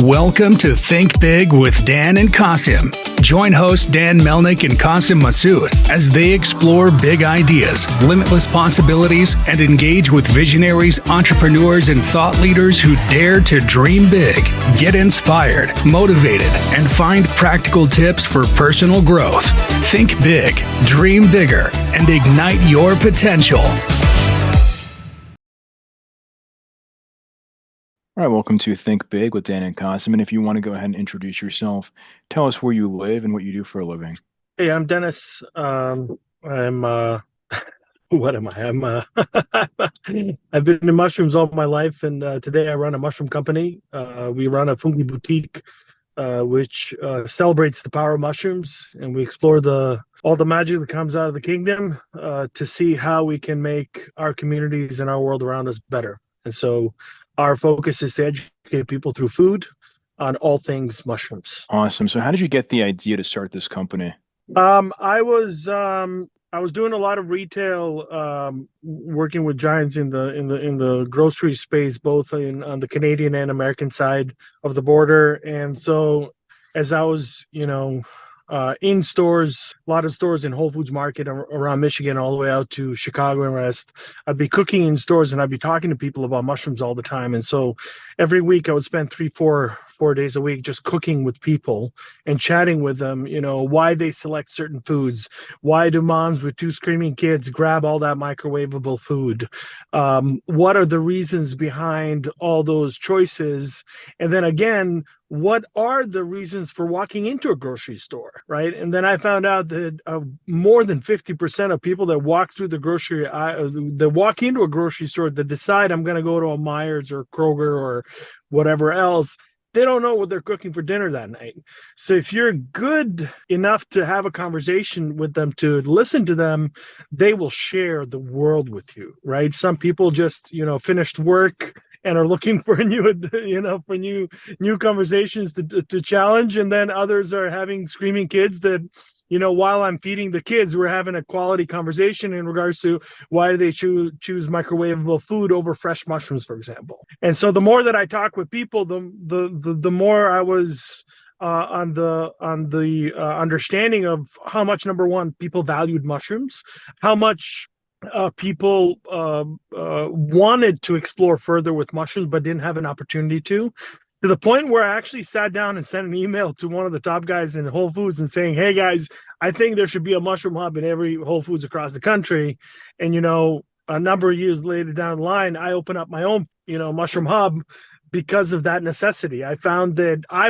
Welcome to Think Big with Dan and Qasim. Join hosts Dan Melnick and Qasim Masood as they explore big ideas, limitless possibilities, and engage with visionaries, entrepreneurs, and thought leaders who dare to dream big, get inspired, motivated, and find practical tips for personal growth. Think big, dream bigger, and ignite your potential. All right, welcome to Think Big with Dan and Qasim. And if you want to go ahead and introduce yourself, tell us where you live and what you do for a living. Hey, I'm Dennis. I'm what am I? I've been in mushrooms all my life, and today I run a mushroom company. We run a fungi boutique, which celebrates the power of mushrooms, and we explore all the magic that comes out of the kingdom to see how we can make our communities and our world around us better. And so our focus is to educate people through food on all things mushrooms. Awesome. So how did you get the idea to start this company? I was doing a lot of retail, working with giants in the grocery space, both on the Canadian and American side of the border. And so as I was, in stores, a lot of stores in Whole Foods Market around Michigan, all the way out to Chicago and rest, I'd be cooking in stores and I'd be talking to people about mushrooms all the time. And so every week I would spend 4 days a week just cooking with people and chatting with them, why they select certain foods. Why do moms with 2 screaming kids grab all that microwavable food? What are the reasons behind all those choices? And then again, what are the reasons for walking into a grocery store, right? And then I found out that more than 50% of people that walk through that walk into a grocery store that decide I'm going to go to a Myers or Kroger or whatever else, they don't know what they're cooking for dinner that night. So if you're good enough to have a conversation with them, to listen to them, they will share the world with you, right? Some people just, finished work and are looking for new conversations to challenge. And then others are having screaming kids that, while I'm feeding the kids, we're having a quality conversation in regards to why do they choose microwavable food over fresh mushrooms, for example. And so the more that I talk with people, the more I was on the understanding of how much, number one, people valued mushrooms, how much people wanted to explore further with mushrooms but didn't have an opportunity to the point where I actually sat down and sent an email to one of the top guys in Whole Foods and saying, hey guys, I think there should be a mushroom hub in every Whole Foods across the country. And, a number of years later down the line, I opened up my own, mushroom hub because of that necessity. I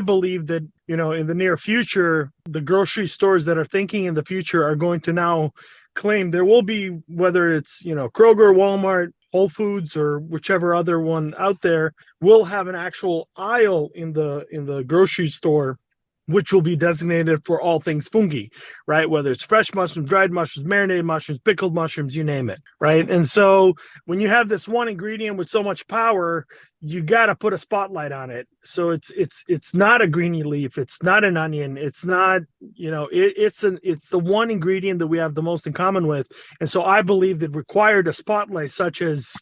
believe that, in the near future, the grocery stores that are thinking in the future are going to now claim there will be, whether it's, Kroger, Walmart, Whole Foods, or whichever other one out there, will have an actual aisle in the grocery store, which will be designated for all things fungi, right? Whether it's fresh mushrooms, dried mushrooms, marinated mushrooms, pickled mushrooms, you name it, right? And so when you have this one ingredient with so much power, you got to put a spotlight on it. So it's not a greeny leaf, it's not an onion, it's not, it's the one ingredient that we have the most in common with. And so I believe that required a spotlight, such as,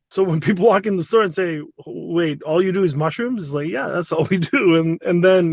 so when people walk in the store and say, wait, all you do is mushrooms? It's like, yeah, that's all we do. And then,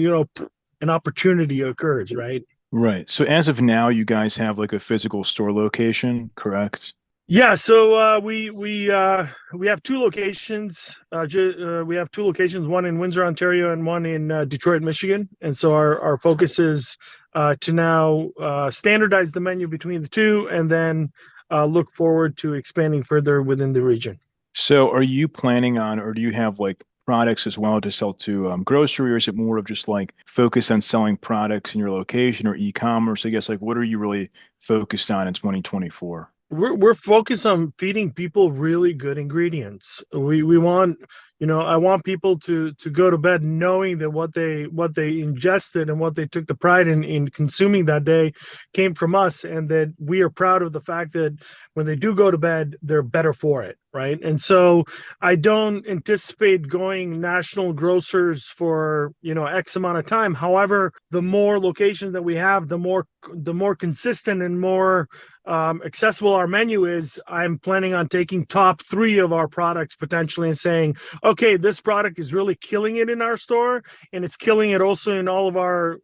an opportunity occurs, right? Right. So as of now, you guys have like a physical store location, correct? Yeah, so we have 2 locations. We have 2 locations, one in Windsor, Ontario, and one in Detroit, Michigan. And so our focus is to now standardize the menu between the 2, and then look forward to expanding further within the region. So are you planning on, or do you have like products as well to sell to grocery, or is it more of just like focus on selling products in your location or e-commerce? I guess, like, what are you really focused on in 2024? We're focused on feeding people really good ingredients. We want, I want people to go to bed knowing that what they ingested and what they took the pride in consuming that day came from us, and that we are proud of the fact that when they do go to bed, they're better for it, right? And so I don't anticipate going national grocers for, X amount of time. However, the more locations that we have, the more consistent and more accessible our menu is, I'm planning on taking top 3 of our products potentially and saying, okay, this product is really killing it in our store, and it's killing it also in all of our,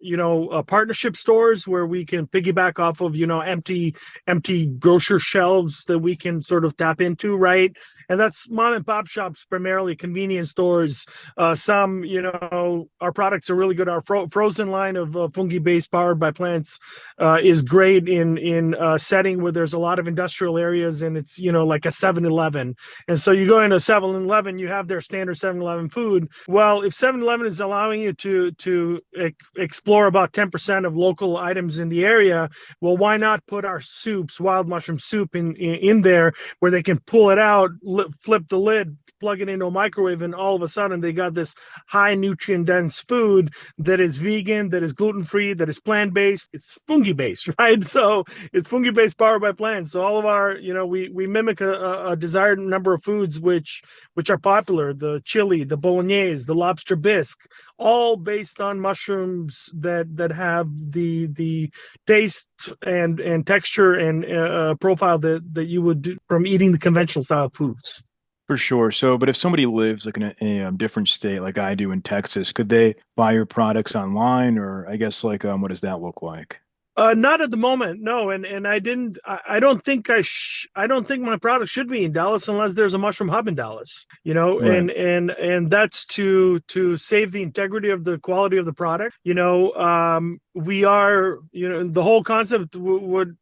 partnership stores where we can piggyback off of, empty grocer shelves that we can sort of tap into, right? And that's mom and pop shops, primarily convenience stores. Some, our products are really good. Our frozen line of fungi-based powered by plants is great in a setting where there's a lot of industrial areas, and it's, like a 7-Eleven. And so you go into a 7-Eleven, you have their standard 7-Eleven food. Well, if 7-Eleven is allowing you to explore about 10% of local items in the area, well, why not put our soups, wild mushroom soup in there, where they can pull it out, flip the lid, plug it into a microwave, and all of a sudden they got this high nutrient dense food that is vegan, that is gluten-free, that is plant-based. It's fungi-based, right? So it's fungi-based powered by plants. So all of our, we mimic a desired number of foods which are popular: the chili, the bolognese, the lobster bisque, all based on mushrooms that have the taste and texture and profile that you would do from eating the conventional style foods. For sure. So, but if somebody lives like in a different state, like I do in Texas, could they buy your products online, or I guess like what does that look like? Not at the moment, no. And I don't think I don't think my product should be in Dallas unless there's a mushroom hub in Dallas, Right. and that's to save the integrity of the quality of the product. We are, the whole concept would,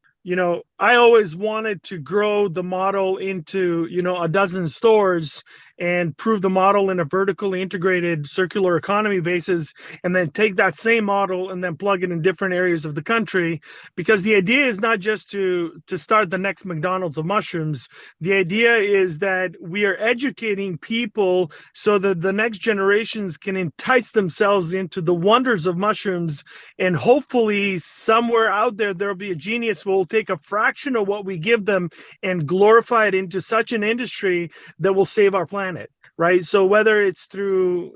I always wanted to grow the model into, a dozen stores and prove the model in a vertically integrated circular economy basis, and then take that same model and then plug it in different areas of the country. Because the idea is not just to start the next McDonald's of mushrooms. The idea is that we are educating people so that the next generations can entice themselves into the wonders of mushrooms, and hopefully somewhere out there there'll be a genius who will take a fraction of what we give them and glorify it into such an industry that will save our planet. Right. So whether it's through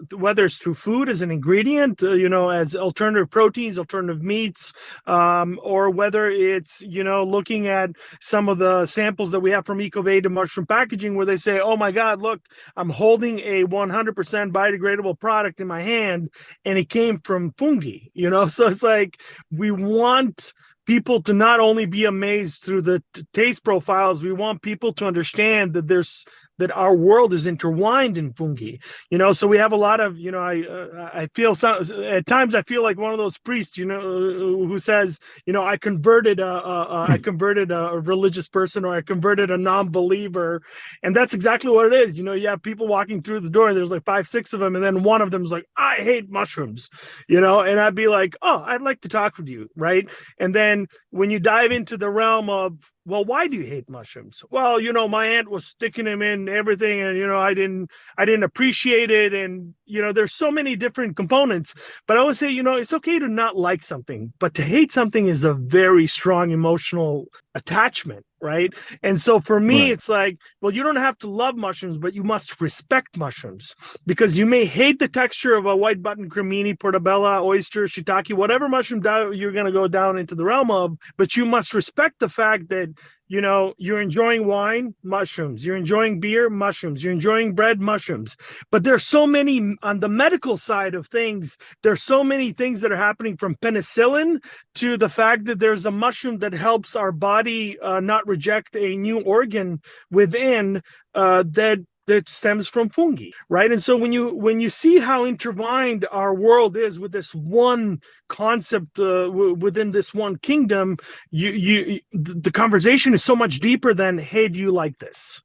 food as an ingredient, as alternative proteins, alternative meats, or whether it's, looking at some of the samples that we have from EcoVade mushroom packaging, where they say, oh my God, look, I'm holding a 100% biodegradable product in my hand, and it came from fungi, so it's like, we want people to not only be amazed through the taste profiles, we want people to understand that our world is intertwined in fungi. So we have a lot of, I feel at times I feel like one of those priests, who says, I converted a religious person, or I converted a non-believer. And that's exactly what it is. You have people walking through the door, and there's like 5-6 of them, and then one of them is like, I hate mushrooms, and I'd be like, oh, I'd like to talk with you, right? And then when you dive into the realm of, well, why do you hate mushrooms? Well, my aunt was sticking them in everything, and I didn't appreciate it, and there's so many different components. But I always say, it's okay to not like something, but to hate something is a very strong emotional attachment, right? And so for me, Right. it's like, well, you don't have to love mushrooms, but you must respect mushrooms, because you may hate the texture of a white button cremini, portobello, oyster, shiitake, whatever mushroom you're going to go down into the realm of, but you must respect the fact that you're enjoying wine, mushrooms, you're enjoying beer, mushrooms, you're enjoying bread, mushrooms. But there's so many on the medical side of things. There's so many things that are happening, from penicillin to the fact that there's a mushroom that helps our body not reject a new organ within, that stems from fungi, right? And so when you see how intertwined our world is with this one concept within this one kingdom, the conversation is so much deeper than, hey, do you like this?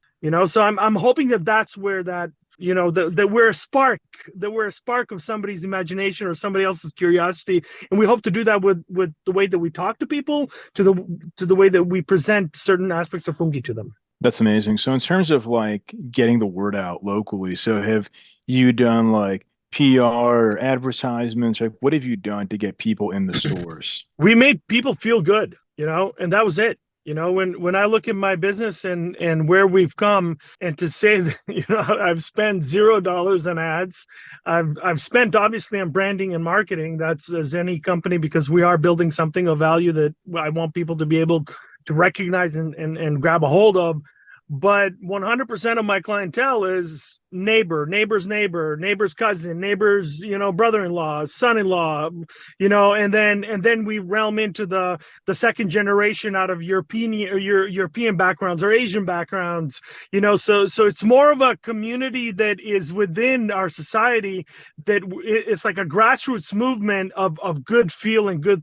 So I'm hoping that's where that, that we're a spark of somebody's imagination or somebody else's curiosity, and we hope to do that with the way that we talk to people, to the way that we present certain aspects of fungi to them. That's amazing. So in terms of like getting the word out locally, so have you done like PR or advertisements? Like what have you done to get people in the stores? We made people feel good, and that was it. When I look at my business and where we've come, and to say that, I've spent $0 on ads, I've spent obviously on branding and marketing. That's as any company, because we are building something of value that I want people to be able recognize and grab a hold of. But 100% of my clientele is neighbor's neighbor, neighbor's cousin, neighbor's, brother-in-law, son-in-law, and then we realm into the second generation out of European backgrounds or Asian backgrounds, so it's more of a community that is within our society, that it's like a grassroots movement of good feeling, good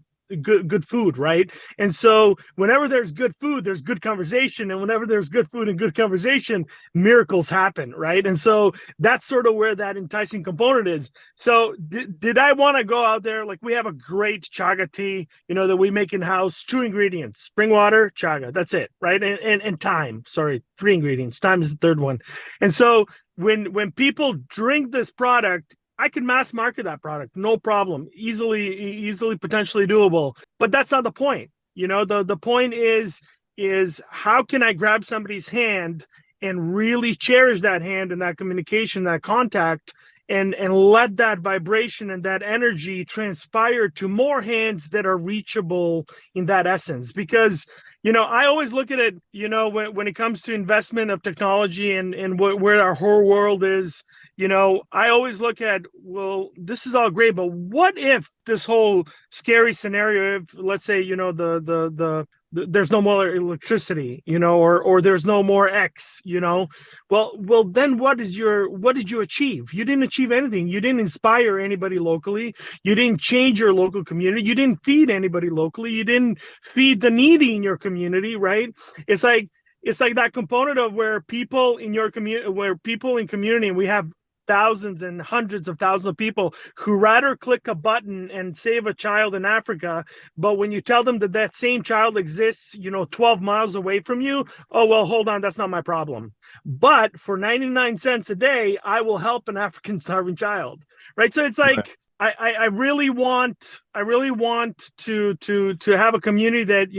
food, right? And so whenever there's good food, there's good conversation, and whenever there's good food and good conversation, miracles happen, right? And so that's sort of where that enticing component is. So did I want to go out there? Like, we have a great chaga tea, that we make in house. 2 ingredients: spring water, chaga. That's it, right? And thyme. Sorry, 3 ingredients. Thyme is the third one. And so when people drink this product, I can mass market that product, no problem. Easily, potentially doable. But that's not the point. The point is how can I grab somebody's hand and really cherish that hand and that communication, that contact, and let that vibration and that energy transpire to more hands that are reachable in that essence. Because, I always look at it, when it comes to investment of technology and where our whole world is, I always look at, well, this is all great, but what if this whole scary scenario, if, let's say, there's no more electricity, or there's no more X, well, then what did you achieve? You didn't achieve anything. You didn't inspire anybody locally. You didn't change your local community. You didn't feed anybody locally. You didn't feed the needy in your community, right? It's like that component of where people in your community, and we have thousands and hundreds of thousands of people who rather click a button and save a child in Africa, but when you tell them that same child exists, 12 miles away from you, oh, well, hold on, that's not my problem. But for 99 cents a day, I will help an African starving child, right? So it's like, okay. I really want to have a community that,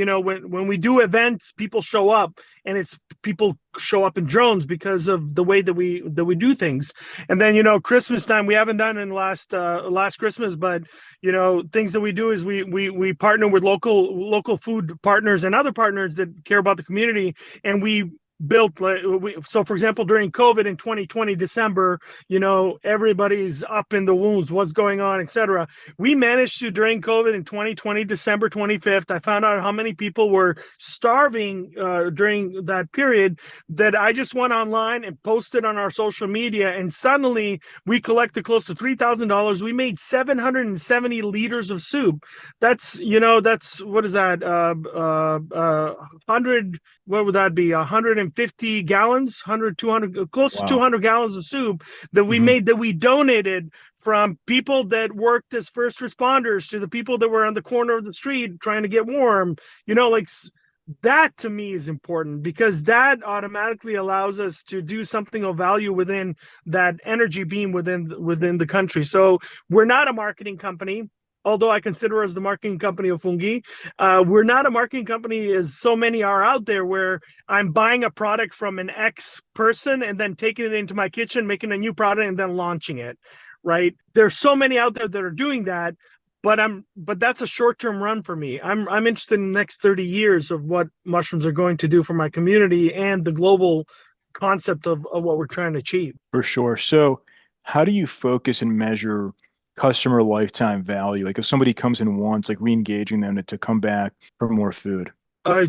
when we do events, people show up, and people show up in drones because of the way that we do things. And then, Christmas time, we haven't done in last Christmas, but things that we do is we partner with local food partners and other partners that care about the community, and we built. So for example, during COVID in 2020 December, everybody's up in the wounds, what's going on, etc. We managed to, during COVID in 2020 December 25th, I found out how many people were starving during that period, that I just went online and posted on our social media, and suddenly we collected close to $3,000. We made 770 liters of soup. That's what is that, 100, what would that be, 150 gallons, 100, 200, close to 200 gallons of soup that we made, that we donated, from people that worked as first responders to the people that were on the corner of the street trying to get warm. That to me is important, because that automatically allows us to do something of value within that energy beam within the country. So we're not a marketing company, although I consider us the marketing company of fungi. We're not a marketing company, as so many are out there, where I'm buying a product from an X person and then taking it into my kitchen, making a new product, and then launching it, right? There's so many out there that are doing that, but that's a short-term run for me. I'm interested in the next 30 years of what mushrooms are going to do for my community and the global concept of what we're trying to achieve. For sure. So how do you focus and measure customer lifetime value? Like, if somebody comes in once, like re-engaging them to come back for more food?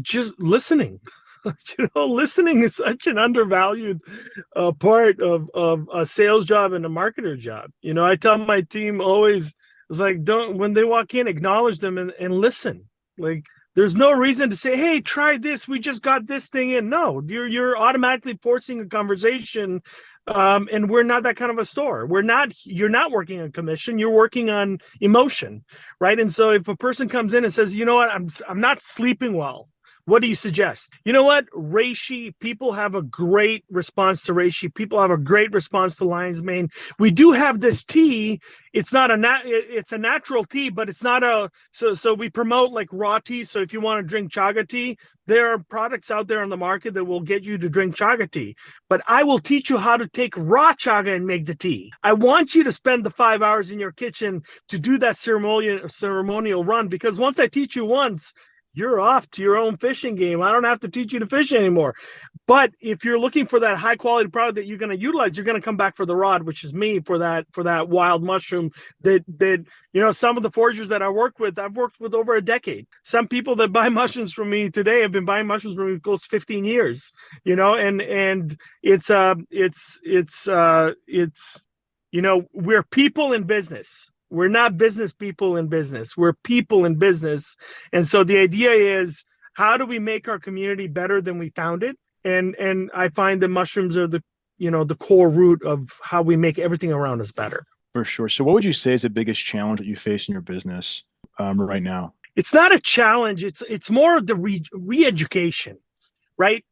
Just listening. Listening is such an undervalued part of a sales job and a marketer job. I tell my team always, it's like, when they walk in, acknowledge them and listen. Like, there's no reason to say, hey, try this, we just got this thing in. No, you're automatically forcing a conversation. And we're not that kind of a store. You're not working on commission, you're working on emotion, right? And so if a person comes in and says, you know what, I'm not sleeping well, what do you suggest? You know what? Reishi, people have a great response to reishi. People have a great response to lion's mane. We do have this tea. It's not it's a natural tea, but it's not so we promote like raw tea. So if you want to drink chaga tea, there are products out there on the market that will get you to drink chaga tea. But I will teach you how to take raw chaga and make the tea. I want you to spend the 5 hours in your kitchen to do that ceremonial run, because once I teach you once, you're off to your own fishing game. I don't have to teach you to fish anymore. But if you're looking for that high quality product that you're going to utilize, you're going to come back for the rod, which is me, for that wild mushroom that some of the foragers that I've worked with over a decade. Some people that buy mushrooms from me today have been buying mushrooms from me close to 15 years, and we're people in business. We're not business people in business. We're people in business. And so the idea is, how do we make our community better than we found it? And I find that mushrooms are the core root of how we make everything around us better. For sure. So what would you say is the biggest challenge that you face in your business right now? It's not a challenge. It's more of the re-education, right?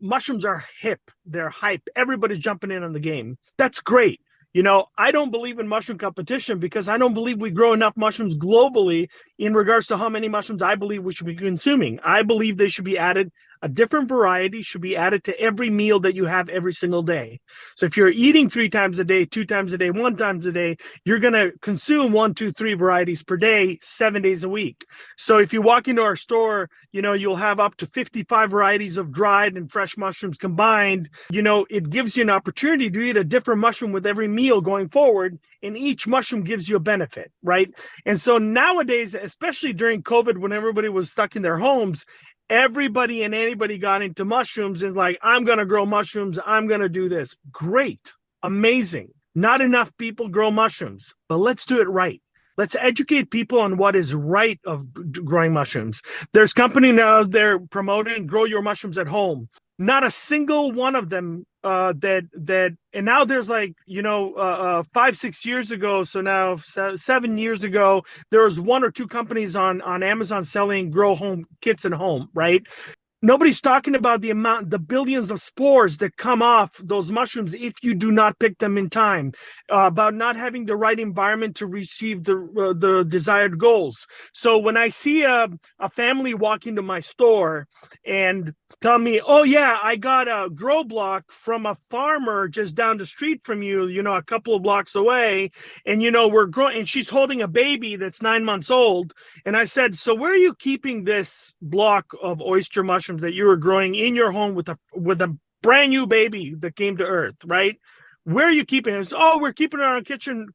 Mushrooms are hip. They're hype. Everybody's jumping in on the game. That's great. I don't believe in mushroom competition because I don't believe we grow enough mushrooms globally in regards to how many mushrooms I believe we should be consuming. I believe they should be added. A different variety should be added to every meal that you have every single day. So if you're eating 3 times a day, 2 times a day, 1 time a day, you're going to consume 1, 2, 3 varieties per day, 7 days a week. So if you walk into our store, you'll have up to 55 varieties of dried and fresh mushrooms combined. It gives you an opportunity to eat a different mushroom with every meal going forward, and each mushroom gives you a benefit, right? And so nowadays, especially during COVID, when everybody was stuck in their homes, everybody and anybody got into mushrooms and like, I'm going to grow mushrooms. I'm going to do this. Great. Amazing. Not enough people grow mushrooms, but let's do it right. Let's educate people on what is right of growing mushrooms. There's company now, they're promoting grow your mushrooms at home. Not a single one of them and now there's 5-6 years ago, so now 7 years ago, there was 1 or 2 companies on Amazon selling grow home kits at home, right? Nobody's talking about the billions of spores that come off those mushrooms if you do not pick them in time, about not having the right environment to receive the desired goals. So when I see a family walk into my store and tell me, oh yeah, I got a grow block from a farmer just down the street from you, a couple of blocks away, and we're growing, and she's holding a baby that's 9 months old. And I said, so where are you keeping this block of oyster mushrooms that you were growing in your home with a brand new baby that came to earth, right? Where are you keeping it? Oh, we're keeping it on our kitchen.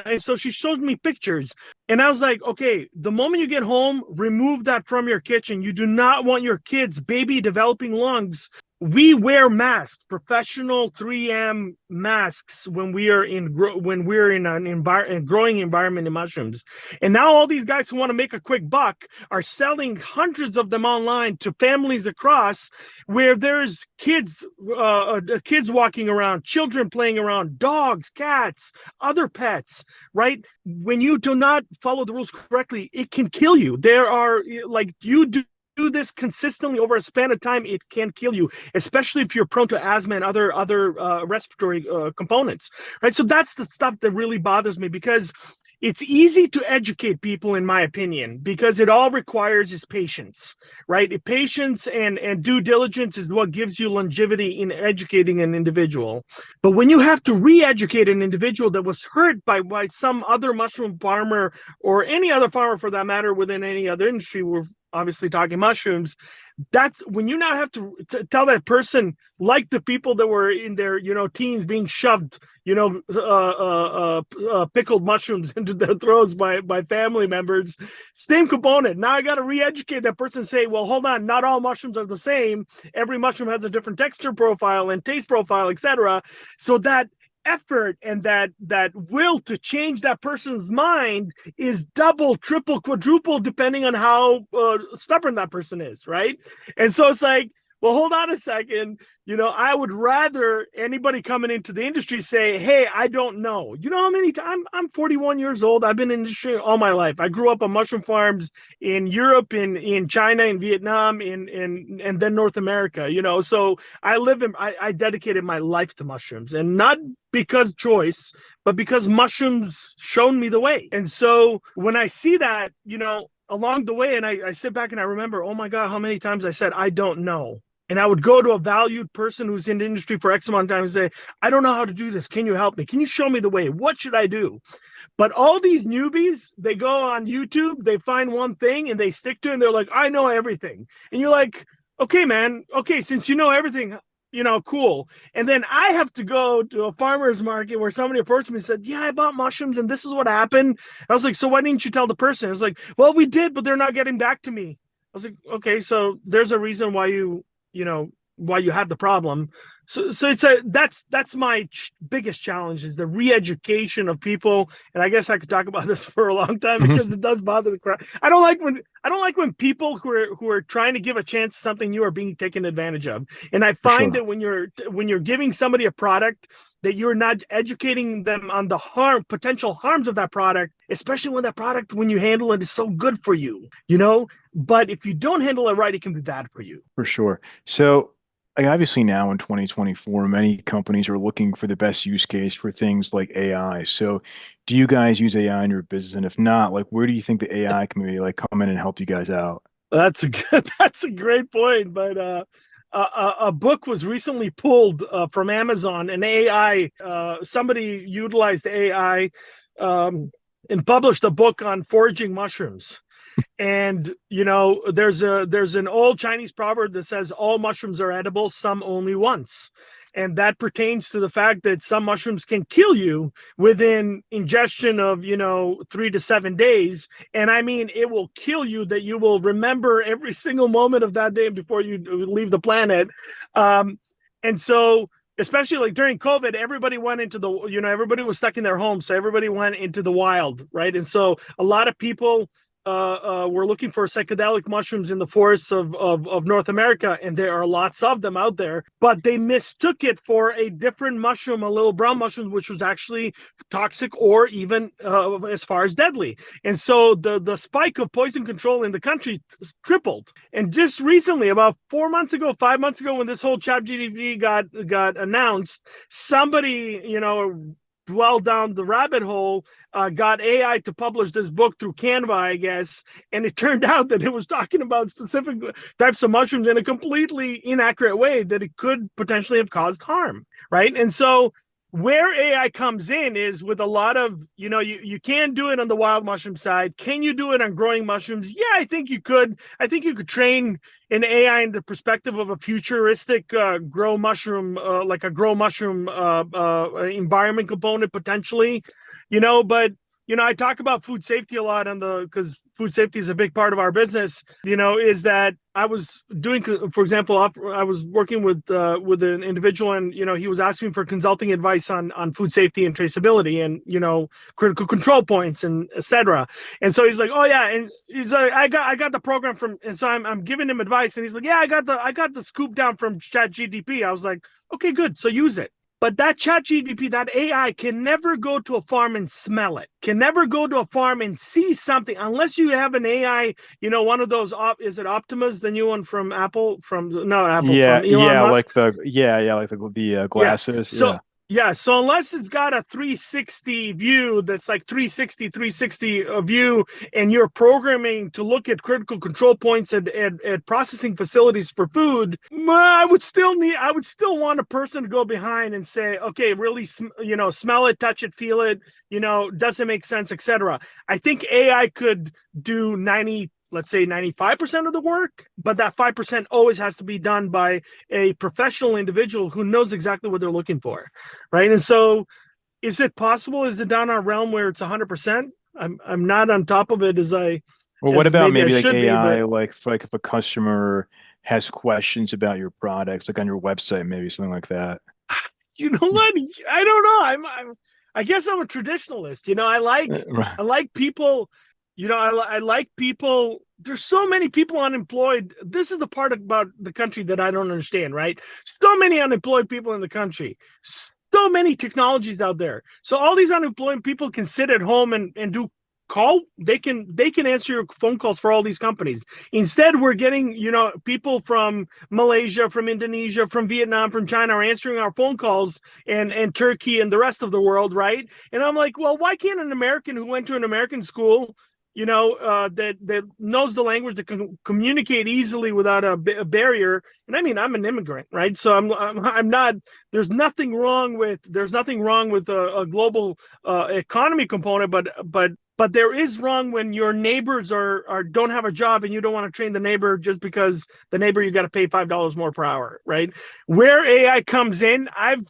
And so she showed me pictures. And I was like, okay, the moment you get home, remove that from your kitchen. You do not want your kids' baby developing lungs. We wear masks, professional 3M masks, when we are in a growing environment in mushrooms. And now all these guys who want to make a quick buck are selling hundreds of them online to families across, where there's kids walking around, children playing around, dogs, cats, other pets, right? When you do not follow the rules correctly, it can kill you. There are, you do this consistently over a span of time, it can kill you, especially if you're prone to asthma and other respiratory components, right? So that's the stuff that really bothers me, because it's easy to educate people, in my opinion, because it all requires is patience, right? Patience and due diligence is what gives you longevity in educating an individual. But when you have to re-educate an individual that was hurt by some other mushroom farmer, or any other farmer for that matter within any other industry, we're obviously talking mushrooms, that's when you now have to tell that person, like the people that were in their teens being shoved pickled mushrooms into their throats by family members, same component. Now I got to re-educate that person and say, well, hold on, not all mushrooms are the same. Every mushroom has a different texture profile and taste profile, etc. So that effort and that will to change that person's mind is double, triple, quadruple, depending on how stubborn that person is, right? And so it's like, well, hold on a second. I would rather anybody coming into the industry say, hey, I don't know. You know how many times I'm 41 years old. I've been in the industry all my life. I grew up on mushroom farms in Europe, in China, in Vietnam, and then North America, so I dedicated my life to mushrooms, and not because choice, but because mushrooms shown me the way. And so when I see that, along the way, and I sit back and I remember, oh my God, how many times I said, I don't know. And I would go to a valued person who's in the industry for X amount of time and say, I don't know how to do this. Can you help me? Can you show me the way? What should I do? But all these newbies, they go on YouTube, they find one thing and they stick to it. And they're like, I know everything. And you're like, okay, man. Okay, since you know everything, cool. And then I have to go to a farmer's market where somebody approached me and said, yeah, I bought mushrooms and this is what happened. I was like, so why didn't you tell the person? I was like, well, we did, but they're not getting back to me. I was like, okay, so there's a reason why why you have the problem. So that's my biggest challenge is the re-education of people. And I guess I could talk about this for a long time because it does bother the crowd. I don't like when people who are trying to give a chance to something new are being taken advantage of. And I find that when you're giving somebody a product that you're not educating them on the potential harms of that product, especially when that product, when you handle it, is so good for you, But if you don't handle it right, it can be bad for you. For sure. So, like obviously now in 2024, many companies are looking for the best use case for things like AI. So, do you guys use AI in your business? And if not, like where do you think the AI can maybe like come in and help you guys out? That's a great point. But a book was recently pulled from Amazon, an AI. Somebody utilized AI and published a book on foraging mushrooms. And there's an old Chinese proverb that says all mushrooms are edible, some only once. And that pertains to the fact that some mushrooms can kill you within ingestion of 3 to 7 days. And I mean, it will kill you that you will remember every single moment of that day before you leave the planet. And so especially like during COVID, everybody went into everybody was stuck in their homes, so everybody went into the wild, right? And so a lot of people were looking for psychedelic mushrooms in the forests of North America, and there are lots of them out there, but they mistook it for a different mushroom, a little brown mushroom, which was actually toxic or even as far as deadly. And so the spike of poison control in the country tripled. And just recently, about 5 months ago, when this whole ChatGPT got announced, somebody, dwell down the rabbit hole, got AI to publish this book through Canva, I guess, and it turned out that it was talking about specific types of mushrooms in a completely inaccurate way that it could potentially have caused harm, right? And so where AI comes in is with a lot of, you can do it on the wild mushroom side. Can you do it on growing mushrooms? Yeah, I think you could. I think you could train an AI in the perspective of a futuristic grow mushroom, like a grow mushroom environment component potentially, but I talk about food safety a lot because food safety is a big part of our business, is that I was doing, for example, I was working with an individual and, he was asking for consulting advice on food safety and traceability and, critical control points and et cetera. And so he's like, oh yeah. And he's like, I got the program from, and so I'm giving him advice and he's like, yeah, I got the scoop down from ChatGPT. I was like, okay, good. So use it. But that ChatGPT, that AI can never go to a farm and smell it, can never go to a farm and see something unless you have an AI, one of those, is it Optimus, the new one from Apple, from Elon Musk? Like the glasses. So unless it's got a 360 view, that's like 360 view, and you're programming to look at critical control points at processing facilities for food, I would still want a person to go behind and say, okay, really, smell it, touch it, feel it, does it make sense, etc. I think AI could do 95% of the work, but that 5% always has to be done by a professional individual who knows exactly what they're looking for, right? And so, is it possible? Is it down our realm where it's 100%? I'm not on top of it as I. Well, what about maybe like AI, but... if a customer has questions about your products, like on your website, maybe something like that. You know what? I don't know. I guess I'm a traditionalist. I like people. I like people. There's so many people unemployed. This is the part about the country that I don't understand, right? So many unemployed people in the country. So many technologies out there. So all these unemployed people can sit at home and do call. They can answer your phone calls for all these companies. Instead, we're getting, people from Malaysia, from Indonesia, from Vietnam, from China are answering our phone calls, and Turkey and the rest of the world, right? And I'm like, well, why can't an American who went to an American school that knows the language, that can communicate easily without a barrier. And I mean, I'm an immigrant, right? So I'm not. There's nothing wrong with a global economy component, but there is wrong when your neighbors are don't have a job and you don't want to train the neighbor just because the neighbor you got to pay $5 more per hour, right? Where AI comes in, I've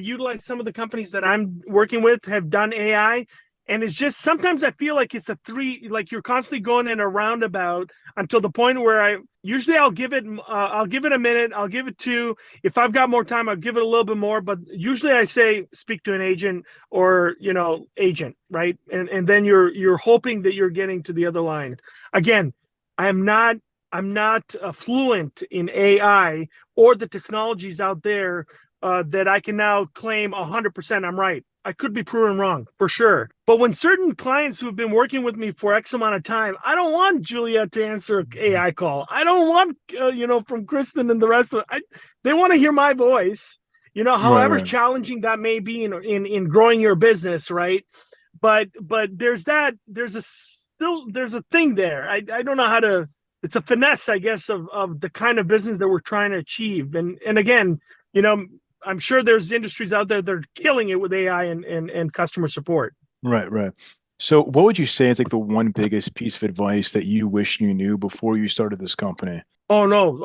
utilized some of the companies that I'm working with have done AI. And it's just sometimes I feel like it's like you're constantly going in a roundabout until the point where I'll give it a minute, I'll give it two. If I've got more time, I'll give it a little bit more. But usually I say speak to an agent or agent, right? And then you're hoping that you're getting to the other line. Again, I'm not fluent in AI or the technologies out there that I can now claim 100% I'm right. I could be proven wrong for sure. But when certain clients who have been working with me for X amount of time, I don't want Juliet to answer an AI call. I don't want, from Kristen and the rest of it. They want to hear my voice, however challenging that may be in growing your business, right? But there's a thing there. I don't know how to, it's a finesse, I guess, of the kind of business that we're trying to achieve. And again, I'm sure there's industries out there that are killing it with AI and customer support. Right. So what would you say is like the one biggest piece of advice that you wish you knew before you started this company? Oh no,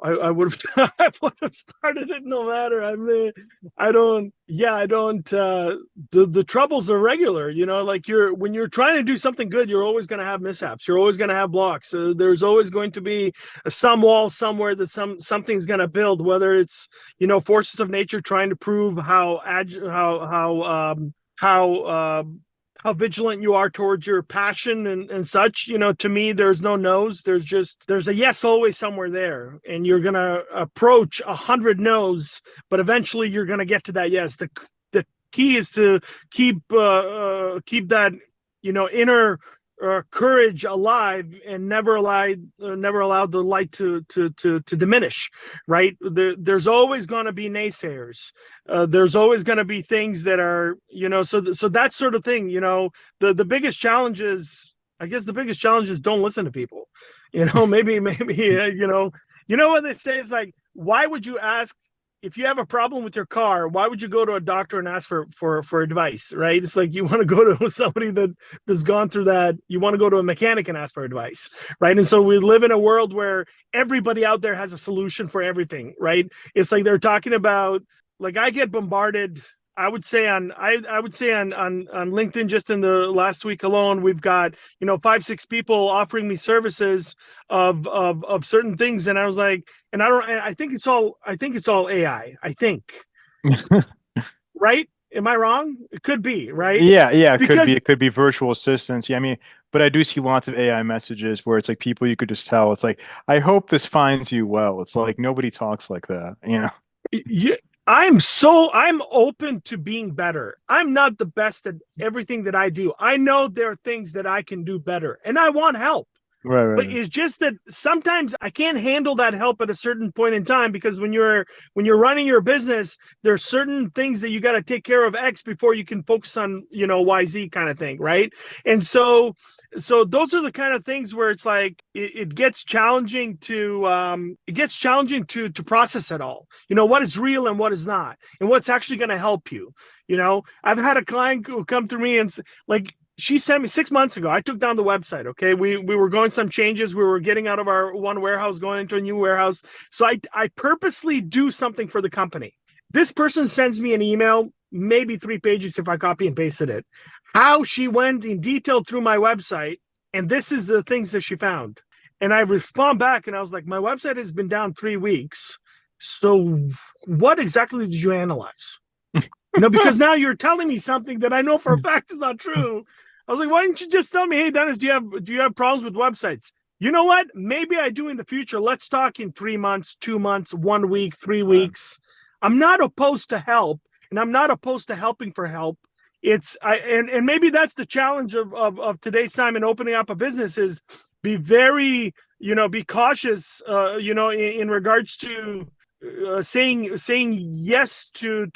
I would have I would have started it no matter. I mean, I don't. The troubles are regular. Like when you're trying to do something good, you're always going to have mishaps. You're always going to have blocks. So there's always going to be some wall somewhere that something's going to build. Whether it's forces of nature trying to prove how vigilant you are towards your passion and such. To me, there's no no's. There's a yes always somewhere there, and you're gonna approach 100 no's, but eventually you're gonna get to that yes. The key is to keep that inner courage alive and never allow the light to diminish, right? There's always going to be naysayers. There's always going to be things that are so that sort of thing. The biggest challenge is, I guess, don't listen to people. Maybe what they say is like, why would you ask? If you have a problem with your car, why would you go to a doctor and ask for advice, right? It's like you want to go to somebody that's gone through that. You want to go to a mechanic and ask for advice, right? And so we live in a world where everybody out there has a solution for everything, right? It's like they're talking about, like, I get bombarded. I would say on LinkedIn, just in the last week alone, we've got 5-6 people offering me services of certain things, and I was like, and I think it's all AI. I think, right? Am I wrong? It could be, right? Yeah, it could be virtual assistants. Yeah, I mean, but I do see lots of AI messages where it's like people you could just tell. It's like, I hope this finds you well. It's like nobody talks like that, Yeah. I'm open to being better. I'm not the best at everything that I do. I know there are things that I can do better, and I want help. Right. But it's just that sometimes I can't handle that help at a certain point in time, because when you're running your business, there's certain things that you got to take care of X before you can focus on YZ kind of thing, right? And so those are the kind of things where it's like it gets challenging to process it all. What is real and what is not, and what's actually going to help you. I've had a client who come to me and like, she sent me 6 months ago. I took down the website. Okay. We were going some changes. We were getting out of our one warehouse, going into a new warehouse. So I purposely do something for the company. This person sends me an email, maybe 3 pages if I copy and pasted it, how she went in detail through my website. And this is the things that she found. And I respond back and I was like, my website has been down 3 weeks. So what exactly did you analyze? Because now you're telling me something that I know for a fact is not true. I was like, why didn't you just tell me, hey, Dennis, do you have problems with websites? You know what? Maybe I do in the future. Let's talk in 3 months, 2 months, 1 week, 3 weeks. I'm not opposed to help, and I'm not opposed to helping for help. And maybe that's the challenge of today's time in opening up a business is be very, be cautious, in regards to saying yes to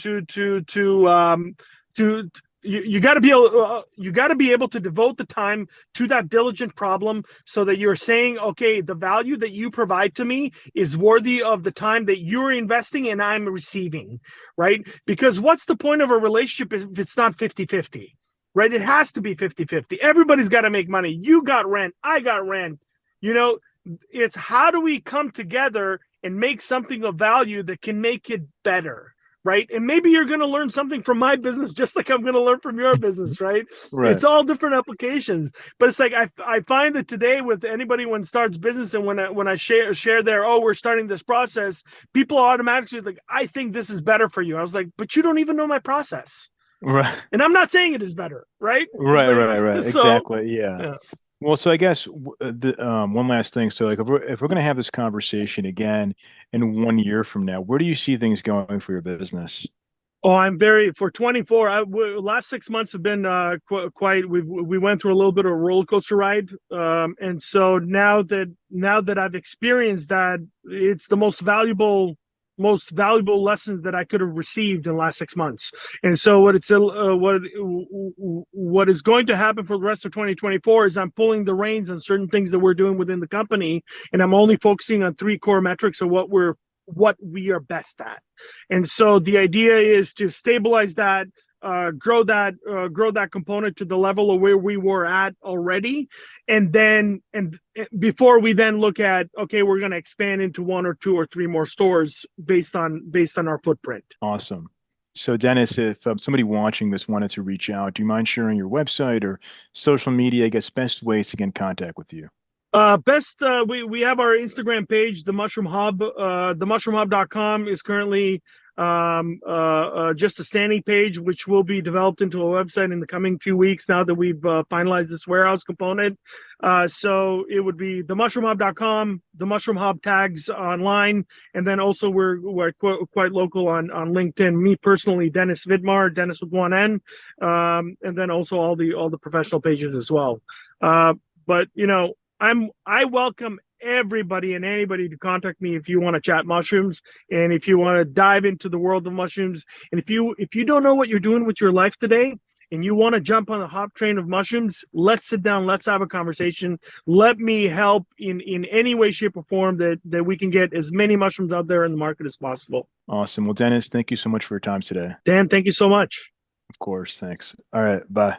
you got to be able, to devote the time to that diligent problem, so that you're saying, okay, the value that you provide to me is worthy of the time that you're investing and I'm receiving, right? Because what's the point of a relationship if it's not 50-50, right? It has to be 50-50. Everybody's got to make money. You got rent, I got rent. It's how do we come together and make something of value that can make it better, right? And maybe you're going to learn something from my business, just like I'm going to learn from your business, right? Right. It's all different applications. But it's like I find that today, with anybody when starts business, and when I share their, oh, we're starting this process, people automatically like, I think this is better for you. I was like, but you don't even know my process. Right. And I'm not saying it is better, right? Right. Like, Right. so, Exactly. Yeah. Well, so I guess one last thing. So, like, if we're going to have this conversation again in 1 year from now, where do you see things going for your business? Oh, I'm very for 24. Last 6 months have been quite. We went through a little bit of a roller coaster ride, and so now that I've experienced that, it's the most valuable lessons that I could have received in the last 6 months. And so what is going to happen for the rest of 2024 is I'm pulling the reins on certain things that we're doing within the company, and I'm only focusing on 3 core metrics of what we are best at. And so the idea is to stabilize that, grow that component to the level of where we were at already, and before we then look at, okay, we're going to expand into 1 or 2 or 3 more stores based on our footprint. Awesome. So, Dennis, if somebody watching this wanted to reach out, do you mind sharing your website or social media? I guess best ways to get in contact with you. We have our Instagram page, the Mushroom Hub. themushroomhub.com is currently just a standing page, which will be developed into a website in the coming few weeks now that we've finalized this warehouse component. So it would be themushroomhub.com, the Mushroom Hub tags online, and then also we're quite local on LinkedIn. Me personally, Denis Vidmar, Dennis with 1 N, and then also all the professional pages as well. But I welcome everybody and anybody to contact me if you want to chat mushrooms, and if you want to dive into the world of mushrooms. And if you don't know what you're doing with your life today and you want to jump on the hop train of mushrooms, let's sit down, let's have a conversation. Let me help in any way, shape, or form that we can get as many mushrooms out there in the market as possible. Awesome. Well, Dennis, thank you so much for your time today. Dan, thank you so much. Of course. Thanks. All right. Bye.